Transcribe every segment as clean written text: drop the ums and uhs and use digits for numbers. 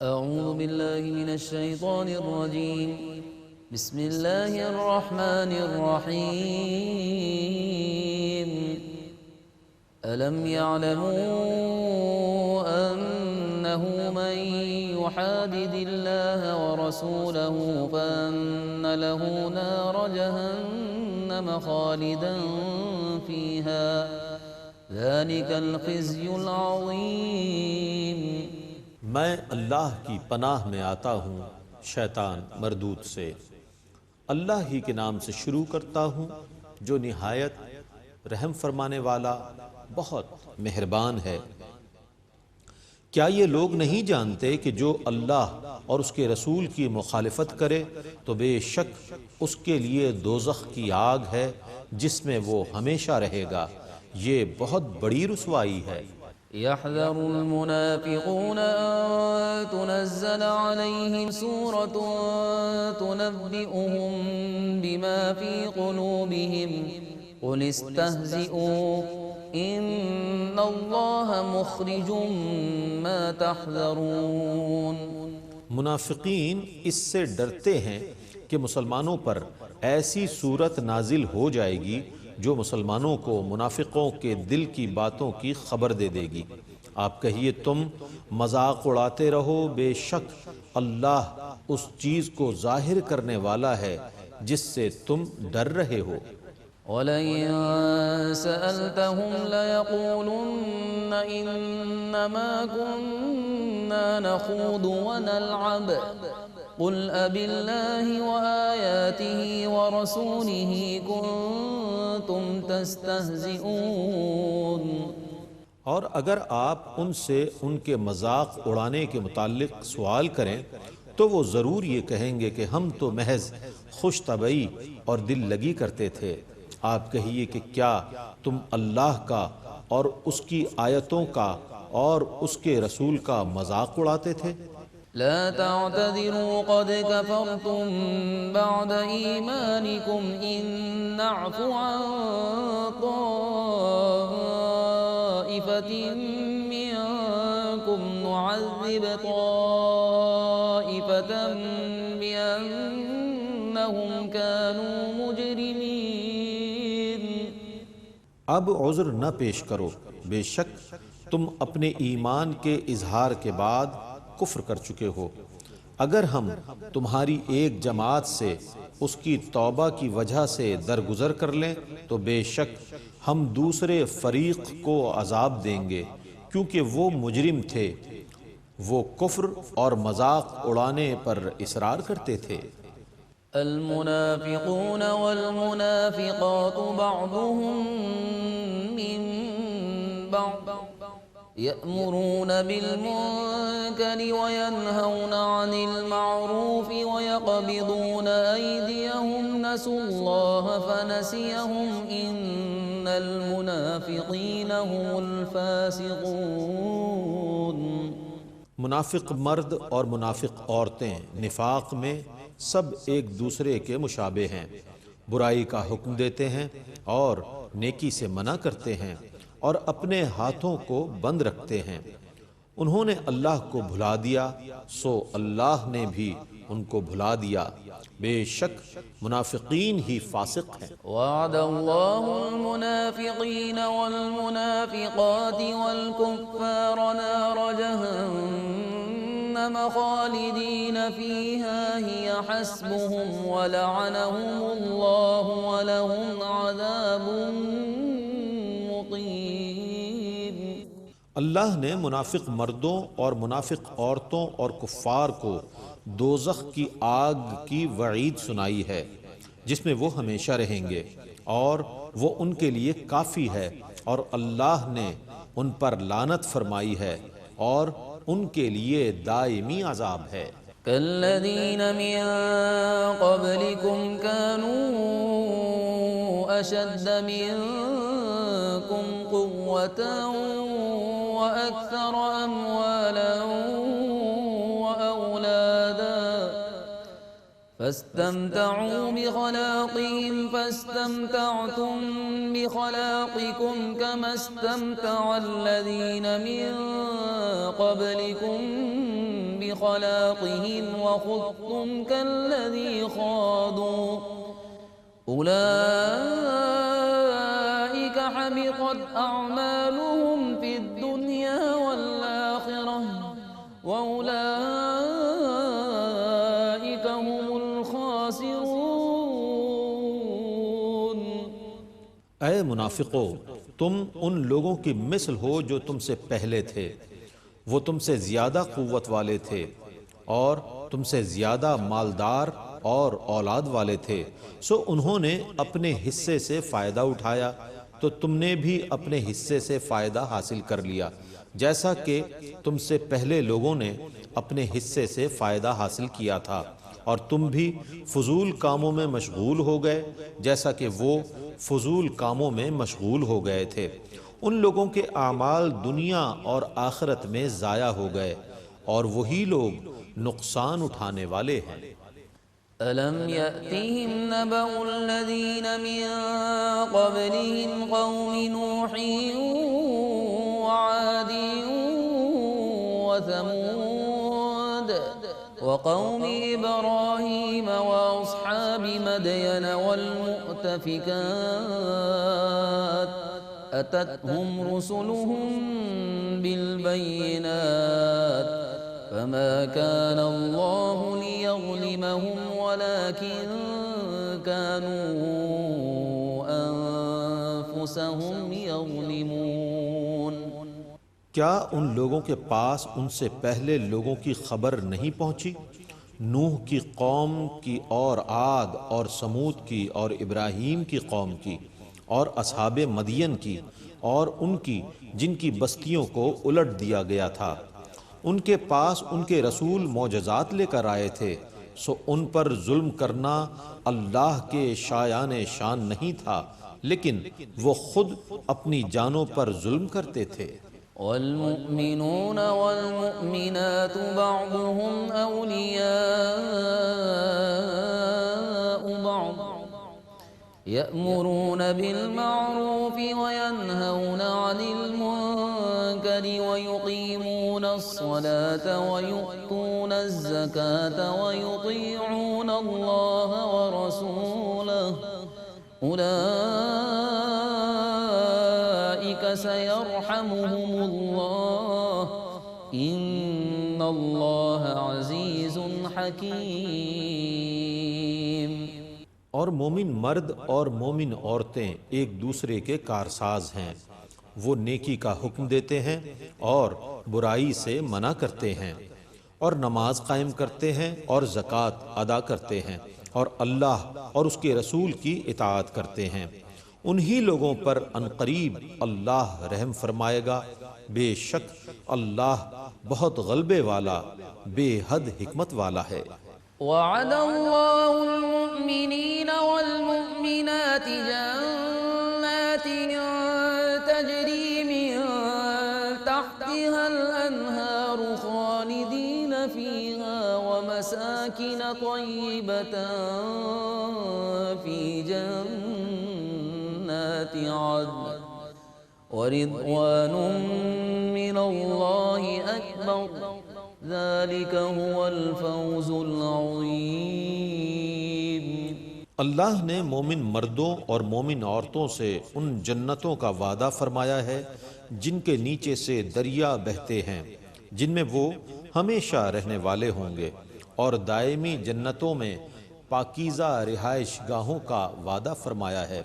أعوذ بالله من الشيطان الرجيم. بسم الله الرحمن الرحيم. ألم يعلموا أنه من يحادد الله ورسوله فأن له نار جهنم خالدا فيها ذلك الخزي العظيم. میں اللہ کی پناہ میں آتا ہوں شیطان مردود سے۔ اللہ ہی کے نام سے شروع کرتا ہوں جو نہایت رحم فرمانے والا بہت مہربان ہے۔ کیا یہ لوگ نہیں جانتے کہ جو اللہ اور اس کے رسول کی مخالفت کرے تو بے شک اس کے لیے دوزخ کی آگ ہے جس میں وہ ہمیشہ رہے گا، یہ بہت بڑی رسوائی ہے۔ يحذر المنافقون أن تنزل عليهم سورة تنبئهم بما في قلوبهم قل استهزئوا إن الله مخرج ما تحذرون۔ منافقین اس سے ڈرتے ہیں کہ مسلمانوں پر ایسی صورت نازل ہو جائے گی جو مسلمانوں کو منافقوں کے دل کی باتوں کی خبر دے دے گی۔ آپ کہیے تم مذاق اڑاتے رہو، بے شک اللہ اس چیز کو ظاہر کرنے والا ہے جس سے تم ڈر رہے ہو۔ وَلَئِن سَأَلْتَهُمْ لَيَقُولُنَّ إِنَّمَا كُنَّا نَخُوضُ وَنَلْعَبُ قُلْ أَبِاللَّهِ وَآيَاتِهِ وَرَسُولِهِ كُنتُمْ تَسْتَهْزِئُونَ۔ اور اگر آپ ان سے ان کے مذاق اڑانے کے متعلق سوال کریں تو وہ ضرور یہ کہیں گے کہ ہم تو محض خوش طبعی اور دل لگی کرتے تھے۔ آپ کہیے کہ کیا تم اللہ کا اور اس کی آیتوں کا اور اس کے رسول کا مذاق اڑاتے تھے؟ لا تعتذروا قد كفرتم بعد إيمانكم إن نعفو عن طائفة منكم نعذب طائفة بأنهم كانوا مجرمين۔ اب عذر نہ پیش کرو، بے شک تم اپنے ایمان کے اظہار کے بعد کفر کر چکے ہو۔ اگر ہم تمہاری ایک جماعت سے اس کی توبہ کی وجہ سے درگزر کر لیں تو بے شک ہم دوسرے فریق کو عذاب دیں گے کیونکہ وہ مجرم تھے، وہ کفر اور مذاق اڑانے پر اصرار کرتے تھے۔ المنافقون والمنافقات بعضهم من بعض يأمرون بالمنكر وينهون عن المعروف ويقبضون أيديهم نسوا الله فنسيهم إن المنافقين هم الفاسقون۔ منافق مرد اور منافق عورتیں نفاق میں سب ایک دوسرے کے مشابہ ہیں، برائی کا حکم دیتے ہیں اور نیکی سے منع کرتے ہیں اور اپنے ہاتھوں کو بند رکھتے ہیں۔ انہوں نے اللہ کو بھلا دیا سو اللہ نے بھی ان کو بھلا دیا، بے شک منافقین ہی فاسق ہیں۔ وعد اللہ المنافقین والمنافقات والکفار نار جہنم خالدین فیہا ہی حسبهم ولعنهم اللہ ولهم عذاب مقیم۔ اللہ نے منافق مردوں اور منافق عورتوں اور کفار کو دوزخ کی آگ کی وعید سنائی ہے جس میں وہ ہمیشہ رہیں گے اور وہ ان کے لیے کافی ہے، اور اللہ نے ان پر لعنت فرمائی ہے اور ان کے لیے دائمی عذاب ہے۔ كالذين من قبلكم كانوا أشد منكم قوة وأكثر أموالا وأولادا فاستمتعوا بخلاقهم فاستمتعتم بخلاقكم كما استمتع الذين من قبلكم بخلاقهم وخضتم كالذي خاضوا أولئك حبطت أعمالهم في الدنيا والآخرة وأولئك هم الخاسرون۔ اے منافقو، تم ان لوگوں کی مثل ہو جو تم سے پہلے تھے، وہ تم سے زیادہ قوت والے تھے اور تم سے زیادہ مالدار اور اولاد والے تھے، سو انہوں نے اپنے حصے سے فائدہ اٹھایا تو تم نے بھی اپنے حصے سے فائدہ حاصل کر لیا، جیسا کہ تم سے پہلے لوگوں نے اپنے حصے سے فائدہ حاصل کیا تھا، اور تم بھی فضول کاموں میں مشغول ہو گئے جیسا کہ وہ فضول کاموں میں مشغول ہو گئے تھے۔ ان لوگوں کے اعمال دنیا اور آخرت میں ضائع ہو گئے، اور وہی لوگ نقصان اٹھانے والے ہیں۔ أَلَمْ يَأْتِهِمْ نَبَأُ الَّذِينَ مِنْ قَبْلِهِمْ قَوْمِ نُوحٍ وَعَادٍ وَثَمُودَ وَقَوْمِ إِبْرَاهِيمَ وَأَصْحَابِ مَدْيَنَ وَالْمُؤْتَفِكَاتِ أَتَتْهُمْ رُسُلُهُم بِالْبَيِّنَاتِ فما كان الله ليظلمهم ولكن كانوا أنفسهم يظلمون۔ کیا ان لوگوں کے پاس ان سے پہلے لوگوں کی خبر نہیں پہنچی؟ نوح کی قوم کی اور عاد اور سمود کی اور ابراہیم کی قوم کی اور اصحاب مدین کی اور ان کی جن کی بستیوں کو الٹ دیا گیا تھا۔ ان کے پاس ان کے رسول معجزات لے کر آئے تھے، سو ان پر ظلم کرنا اللہ کے شایان شان نہیں تھا، لیکن وہ خود اپنی جانوں پر ظلم کرتے تھے۔ والمؤمنون والمؤمنات بعضهم أولياء بعض يأمرون بالمعروف وينهون عن المنكر ويقيمون الصلاة ويؤتون الزكاة ويطيعون الله ورسوله أولئك سيرحمهم الله إن الله عزيز حكيم۔ اور مومن مرد اور مومن عورتیں ایک دوسرے کے کارساز ہیں، وہ نیکی کا حکم دیتے ہیں اور برائی سے منع کرتے ہیں، اور نماز قائم کرتے ہیں اور زکوٰۃ ادا کرتے ہیں، اور اللہ اور اس کے رسول کی اطاعت کرتے ہیں۔ انہی لوگوں پر عنقریب اللہ رحم فرمائے گا، بے شک اللہ بہت غلبے والا، بے حد حکمت والا ہے۔ وعد الله المؤمنين والمؤمنات جنات تجري من تحتها الأنهار خالدين فيها ومساكن طيبة في جنات عدن ورضوان من الله أكبر ذلك هو الفوز العظيم۔ اللہ نے مومن مردوں اور مومن عورتوں سے ان جنتوں کا وعدہ فرمایا ہے جن کے نیچے سے دریا بہتے ہیں، جن میں وہ ہمیشہ رہنے والے ہوں گے، اور دائمی جنتوں میں پاکیزہ رہائش گاہوں کا وعدہ فرمایا ہے،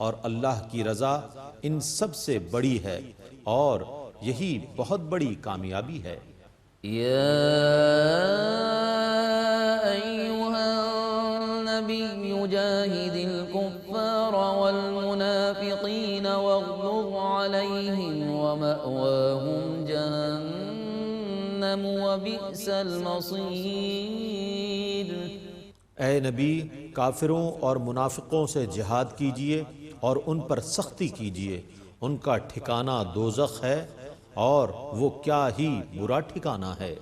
اور اللہ کی رضا ان سب سے بڑی ہے، اور یہی بہت بڑی کامیابی ہے۔ يا أيها النبي جاهد الكفار والمنافقين واغلظ عليهم ومأواهم جهنم وبئس المصير۔ اے نبی، کافروں اور منافقوں سے جہاد کیجئے اور ان پر سختی کیجئے، ان کا ٹھکانہ دوزخ ہے، اور وہ کیا ہی برا ٹھکانہ ہے۔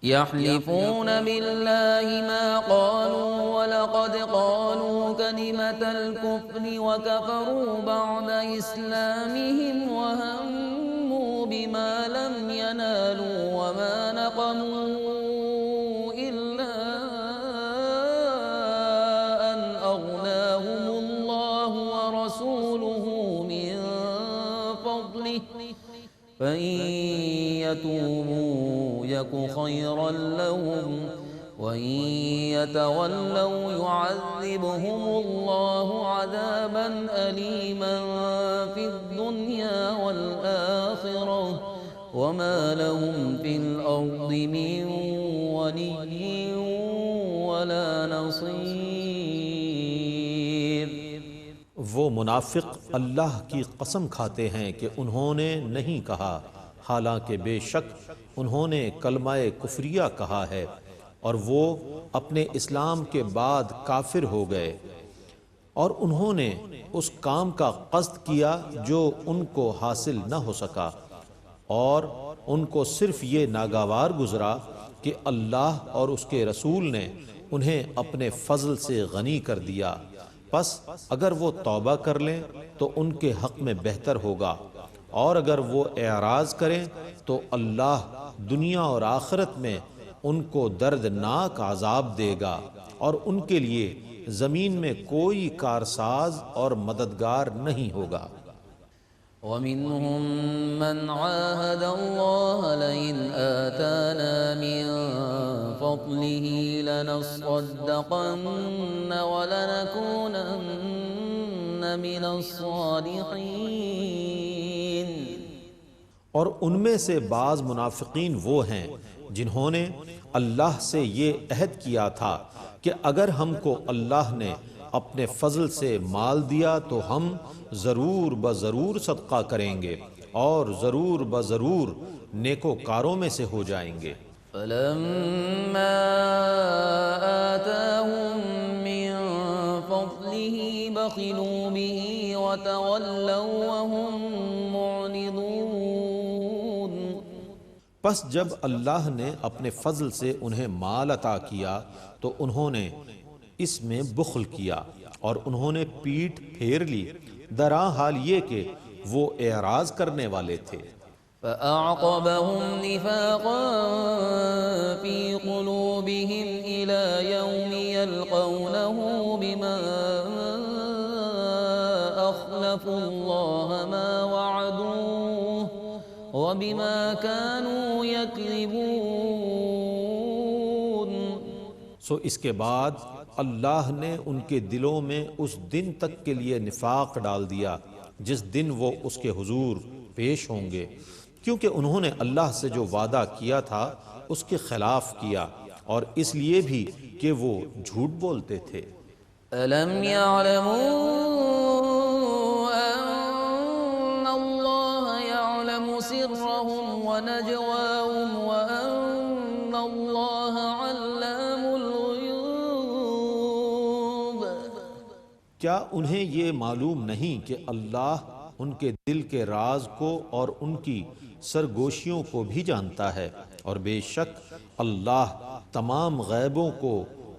يحلفون بالله ما قالوا ولقد قالوا كلمة الكفر وكفروا بعد إسلامهم وهموا بما لم ينالوا وما نقموا فإن يتوبوا يك خيرا لهم وإن يتولوا يعذبهم الله عذابا أليما في الدنيا والآخرة وما لهم في الأرض من ولي ولا نصير۔ وہ منافق اللہ کی قسم کھاتے ہیں کہ انہوں نے نہیں کہا، حالانکہ بے شک انہوں نے کلمہ کفریہ کہا ہے اور وہ اپنے اسلام کے بعد کافر ہو گئے، اور انہوں نے اس کام کا قصد کیا جو ان کو حاصل نہ ہو سکا، اور ان کو صرف یہ ناگوار گزرا کہ اللہ اور اس کے رسول نے انہیں اپنے فضل سے غنی کر دیا، پس اگر وہ توبہ کر لیں تو ان کے حق میں بہتر ہوگا، اور اگر وہ اعراض کریں تو اللہ دنیا اور آخرت میں ان کو دردناک عذاب دے گا، اور ان کے لیے زمین میں کوئی کارساز اور مددگار نہیں ہوگا۔ ومنهم من عاهد الله لئن آتانا من فضله لنصدقن ولنكونن من الصالحين۔ اور ان میں سے بعض منافقین وہ ہیں جنہوں نے اللہ سے یہ عہد کیا تھا کہ اگر ہم کو اللہ نے اپنے فضل سے مال دیا تو ہم ضرور بضرور صدقہ کریں گے اور ضرور بضرور نیکوکاروں میں سے ہو جائیں گے۔ فلما آتاهم من فضله بخلوا به وتولوا وهم معرضون۔ پس جب اللہ نے اپنے فضل سے انہیں مال عطا کیا تو انہوں نے اس میں بخل کیا اور انہوں نے پیٹھ پھیر لی، درا حال یہ کہ وہ اعراض کرنے والے تھے۔ فأعقبهم نفاقا في قلوبهم إلى يوم يلقونه بما أخلفوا الله ما وعدوه وبما كانوا يكذبون۔ سو اس کے بعد اللہ نے ان کے دلوں میں اس دن تک کے لیے نفاق ڈال دیا جس دن وہ اس کے حضور پیش ہوں گے، کیونکہ انہوں نے اللہ سے جو وعدہ کیا تھا اس کے خلاف کیا، اور اس لیے بھی کہ وہ جھوٹ بولتے تھے۔ أَلَمْ يَعْلَمُوا أَنَّ اللَّهَ يَعْلَمُ سِرَّهُمْ وَنَجْوَاهُمْ وَأَنَّ اللَّهَ عَلَّامُ الْغُيُوبِ۔ کیا انہیں یہ معلوم نہیں کہ اللہ ان کے دل کے راز کو اور ان کی سرگوشیوں کو بھی جانتا ہے، اور بے شک اللہ تمام غیبوں کو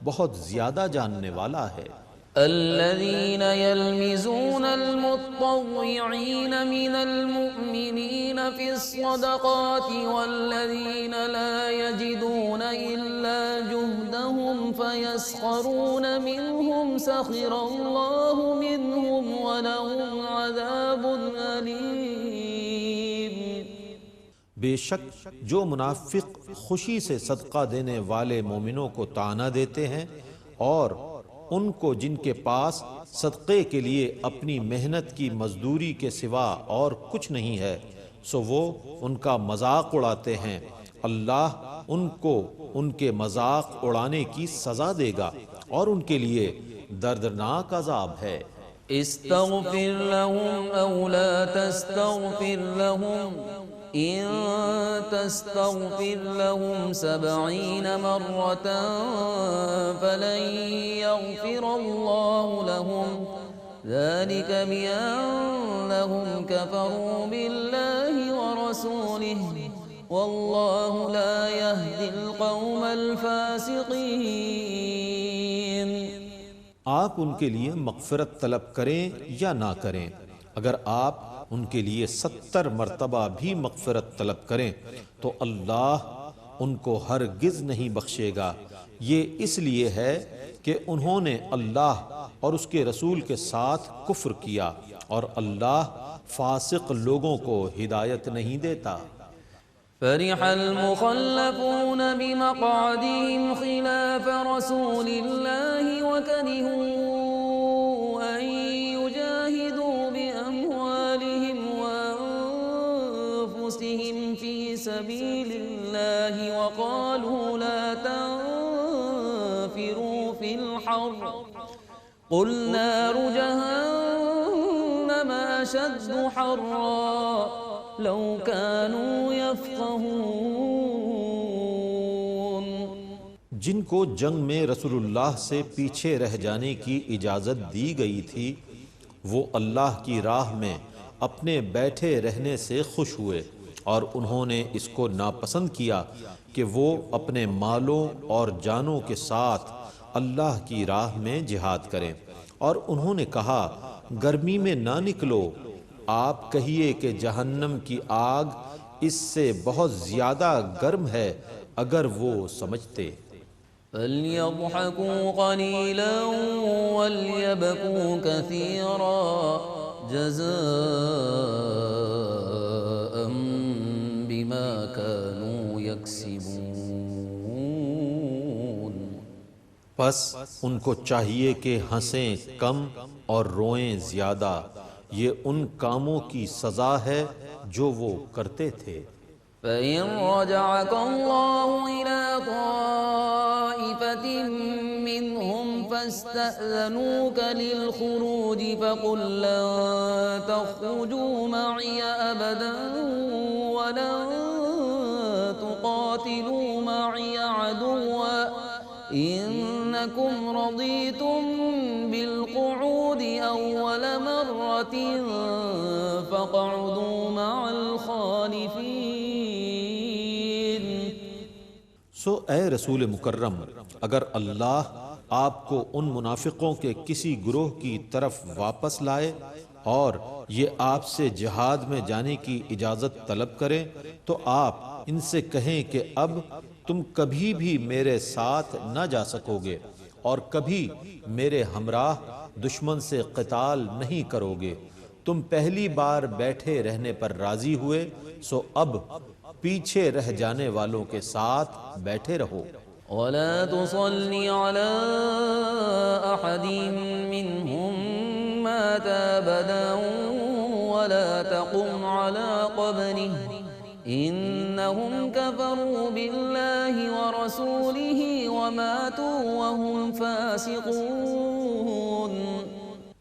بہت زیادہ جاننے والا ہے۔ الذين يلمزون المتطوعين من المؤمنين في الصدقات والذين لا يجدون إلا جهدهم فيسخرون منهم سخر الله منهم ولهم عذاب أليم۔ بے شک جو منافق خوشی سے صدقہ دینے والے مومنوں کو طعنہ دیتے ہیں اور ان کو جن کے پاس صدقے کے لیے اپنی محنت کی مزدوری کے سوا اور کچھ نہیں ہے، سو وہ ان کا مذاق اڑاتے ہیں، اللہ ان کو ان کے مذاق اڑانے کی سزا دے گا اور ان کے لیے دردناک عذاب ہے۔ استغفر لهم أو لا تستغفر لهم إن تستغفر لهم 70 مرة فلن يغفر الله لهم ذلك بأنهم كفروا بالله ورسوله والله لا يهدي القوم الفاسقين۔ آپ ان کے لیے مغفرت طلب کریں یا نہ کریں، اگر آپ ان کے لیے 70 مرتبہ بھی مغفرت طلب کریں تو اللہ ان کو ہرگز نہیں بخشے گا، یہ اس لیے ہے کہ انہوں نے اللہ اور اس کے رسول کے ساتھ کفر کیا اور اللہ فاسق لوگوں کو ہدایت نہیں دیتا۔ فرح المخلفون بمقعدهم خلاف رسول الله وكرهوا أن يجاهدوا بأموالهم وأنفسهم في سبيل الله وقالوا لا تنفروا في الحر قل نار جهنم أشد حرا لو كانوا يفقهون۔ جن کو جنگ میں رسول اللہ سے پیچھے رہ جانے کی اجازت دی گئی تھی وہ اللہ کی راہ میں اپنے بیٹھے رہنے سے خوش ہوئے، اور انہوں نے اس کو ناپسند کیا کہ وہ اپنے مالوں اور جانوں کے ساتھ اللہ کی راہ میں جہاد کریں، اور انہوں نے کہا گرمی میں نہ نکلو، آپ کہیے کہ جہنم کی آگ اس سے بہت زیادہ گرم ہے اگر وہ سمجھتے۔ فَلْيَضْحَكُوا قَلِيلًا وَلْيَبْكُوا كَثِيرًا جَزَاءً بِمَا كَانُوا يَكْسِبُونَ۔ پس ان کو چاہیے کہ ہنسیں کم اور روئیں زیادہ، یہ ان کاموں کی سزا ہے جو وہ کرتے تھے۔ فَإِن رَّجَعَكَ اللَّهُ إِلَىٰ طَائِفَةٍ مِّنْهُمْ فَاسْتَأْذَنُوكَ لِلْخُرُوجِ فَقُل لَّن تَخْرُجُوا مَعِيَ أَبَدًا وَلَن تُقَاتِلُوا مَعِيَ عَدُوًّا إِنَّكُمْ رَضِيتُم بِالْقُعُودِ أَوَّلَ مَرَّةٍ فَاقْعُدُوا مَعَ الْخَالِفِينَ۔ سو اے رسول مکرم، اگر اللہ آپ کو ان منافقوں کے کسی گروہ کی طرف واپس لائے اور یہ آپ سے جہاد میں جانے کی اجازت طلب کریں تو آپ ان سے کہیں کہ اب تم کبھی بھی میرے ساتھ نہ جا سکو گے اور کبھی میرے ہمراہ دشمن سے قتال نہیں کرو گے۔ تم پہلی بار بیٹھے رہنے پر راضی ہوئے، سو اب پیچھے رہ جانے والوں کے ساتھ بیٹھے رہو۔ وَلَا تُصَلِّ عَلَىٰ أَحَدٍ مِّنْهُم مَّاتَ أَبَدًا وَلَا تَقُمْ عَلَىٰ قَبْرِهِ إِنَّهُمْ كَفَرُوا بِاللَّهِ وَرَسُولِهِ وَمَاتُوا وَهُمْ فَاسِقُونَ۔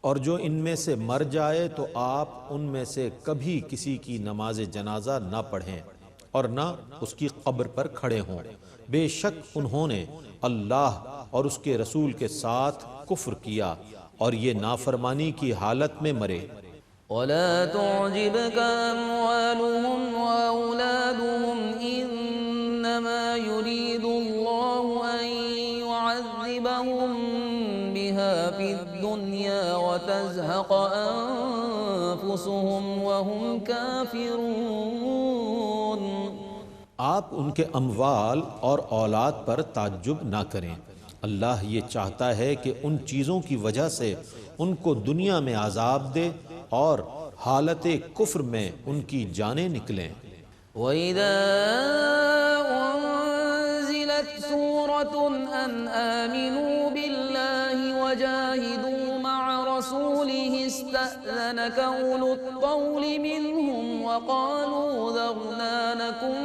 اور جو ان میں سے مر جائے تو آپ ان میں سے کبھی کسی کی نماز جنازہ نہ پڑھیں اور نہ اس کی قبر پر کھڑے ہوں، بے شک انہوں نے اللہ اور اس کے رسول کے ساتھ کفر کیا اور یہ نافرمانی کی حالت میں مرے۔ وَلَا تُعْجِبْكَ أَمْوَالُهُمْ وَأَوْلَادُهُمْ إِنَّمَا يُرِيدُ اللَّهُ أَن يُعَذِّبَهُم بِهَا فِي الدُّنْيَا وَتَزْهَقَ أَنفُسُهُمْ وَهُمْ كَافِرُونَ۔ آپ ان کے اموال اور اولاد پر تعجب نہ کریں، اللہ یہ چاہتا ہے کہ ان چیزوں کی وجہ سے ان کو دنیا میں عذاب دے اور حالت کفر میں ان کی جانیں نکلیں۔ وَإِذَا أُنزِلَتْ سُورَةٌ أَنْ آمِنُوا بِاللَّهِ وَجَاهِدُوا مَعَ رَسُولِهِ اسْتَأْذَنَكَ أُولُو الطَّوْلِ مِنْهُمْ وَقَالُوا ذَرْنَا نَكُن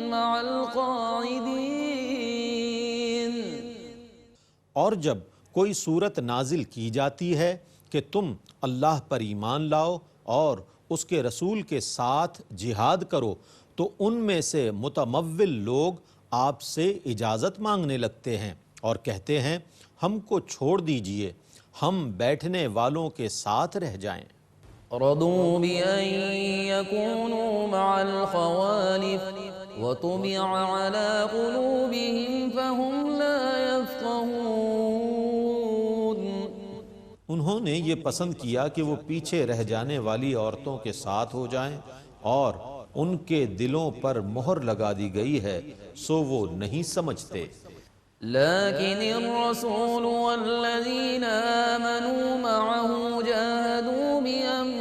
مَّعَ الْقَاعِدِينَ۔ اور جب کوئی صورت نازل کی جاتی ہے کہ تم اللہ پر ایمان لاؤ اور اس کے رسول کے ساتھ جہاد کرو تو ان میں سے متمول لوگ آپ سے اجازت مانگنے لگتے ہیں اور کہتے ہیں ہم کو چھوڑ دیجئے، ہم بیٹھنے والوں کے ساتھ رہ جائیں۔ رضوا بأن يكونوا مع الخوالف وطبع على قلوبهم فهم لا يفقهون۔ انہوں نے یہ پسند کیا کہ وہ پیچھے رہ جانے والی عورتوں کے ساتھ ہو جائیں اور ان کے دلوں پر مہر لگا دی گئی ہے سو وہ نہیں سمجھتے۔ لكن الرسول والذين آمنوا معه جاهدوا بأموالهم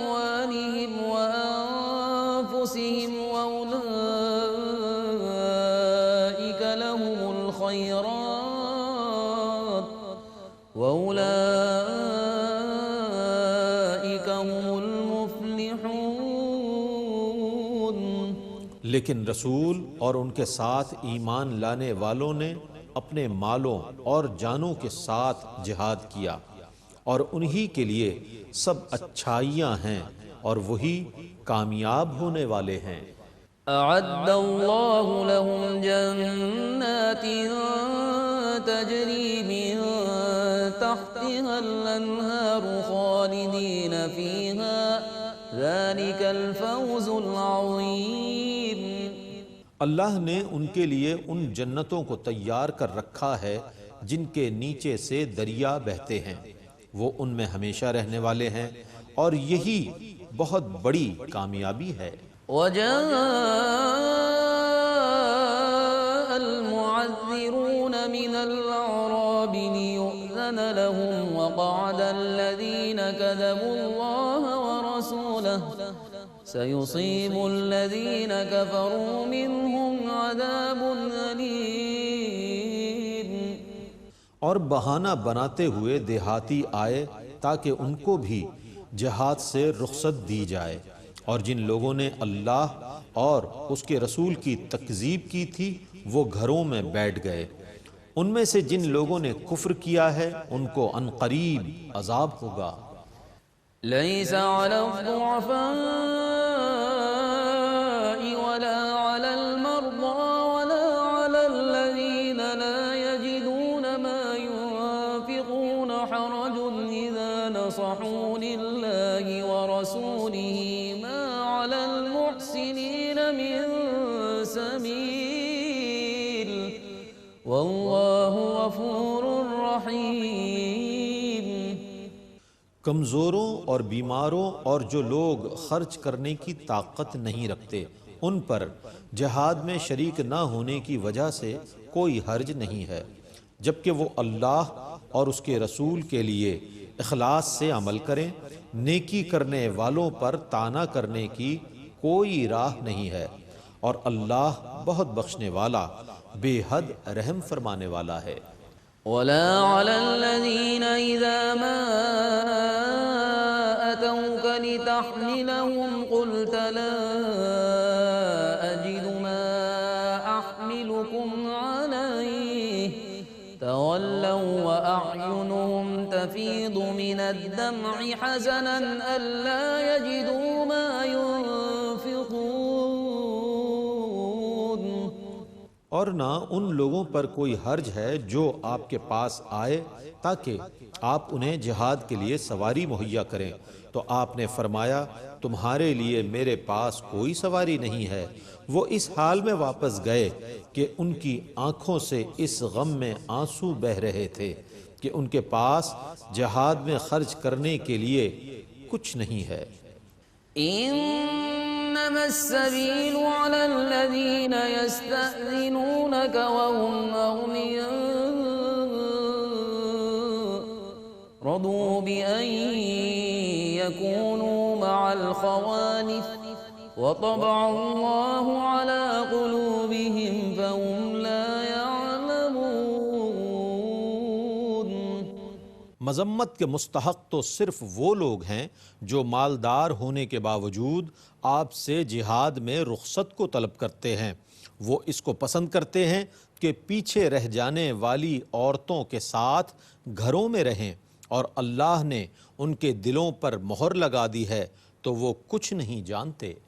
الخيرات وأولئك هم المفلحون۔ لیکن رسول اور ان کے ساتھ ایمان لانے والوں نے اپنے مالوں اور جانوں کے ساتھ جہاد کیا، اور انہی کے لیے سب اچھائیاں ہیں اور وہی کامیاب ہونے والے ہیں۔ أعد الله لهم جنات تجري من تحتها الأنهار خالدين فيها ذلك الفوز العظيم۔ اللہ نے ان کے لیے ان جنتوں کو تیار کر رکھا ہے جن کے نیچے سے دریا بہتے ہیں، وہ ان میں ہمیشہ رہنے والے ہیں، اور یہی بہت بڑی کامیابی ہے۔ وجاء المعذرون من الأعراب ليؤذن لهم وقعد الذين كذبوا الله ورسوله سيصيب الذين كفروا منهم عذاب أليم۔ اور بہانہ بناتے ہوئے دیہاتی آئے تاکہ ان کو بھی جہاد سے رخصت دی جائے، اور جن لوگوں نے اللہ اور اس کے رسول کی تکذیب کی تھی وہ گھروں میں بیٹھ گئے۔ ان میں سے جن لوگوں نے کفر کیا ہے ان کو عنقریب عذاب ہوگا۔ ليس على الضعفاء ولا على المرضى ولا على الذين لا يجدون ما ينفقون حرج إذا نصحوا لله ورسوله ما على المحسنين من سبيل والله غفور رحيم۔ کمزوروں اور بیماروں اور جو لوگ خرچ کرنے کی طاقت نہیں رکھتے ان پر جہاد میں شریک نہ ہونے کی وجہ سے کوئی حرج نہیں ہے، جبکہ وہ اللہ اور اس کے رسول کے لیے اخلاص سے عمل کریں۔ نیکی کرنے والوں پر طعنہ کرنے کی کوئی راہ نہیں ہے، اور اللہ بہت بخشنے والا بے حد رحم فرمانے والا ہے۔ ولا على الذين إذا ما أتوك لتحملهم قلت لا أجد ما أحملكم عليه تولوا وأعينهم تفيض من الدمع حزنا ألا يجدوا ما ينفقون۔ اور نہ ان لوگوں پر کوئی حرج ہے جو آپ کے پاس آئے تاکہ آپ انہیں جہاد کے لیے سواری مہیا کریں، تو آپ نے فرمایا تمہارے لیے میرے پاس کوئی سواری نہیں ہے۔ وہ اس حال میں واپس گئے کہ ان کی آنکھوں سے اس غم میں آنسو بہ رہے تھے کہ ان کے پاس جہاد میں خرچ کرنے کے لیے کچھ نہیں ہے۔ إنما السبيل على الذين يستأذنونك وهم أغنياء رضوا بأن يكونوا مع الخوالف وطبع الله على قلوبهم فهم لا يعلمون۔ مذمت کے مستحق تو صرف وہ لوگ ہیں جو مالدار ہونے کے باوجود آپ سے جہاد میں رخصت کو طلب کرتے ہیں۔ وہ اس کو پسند کرتے ہیں کہ پیچھے رہ جانے والی عورتوں کے ساتھ گھروں میں رہیں، اور اللہ نے ان کے دلوں پر مہر لگا دی ہے تو وہ کچھ نہیں جانتے۔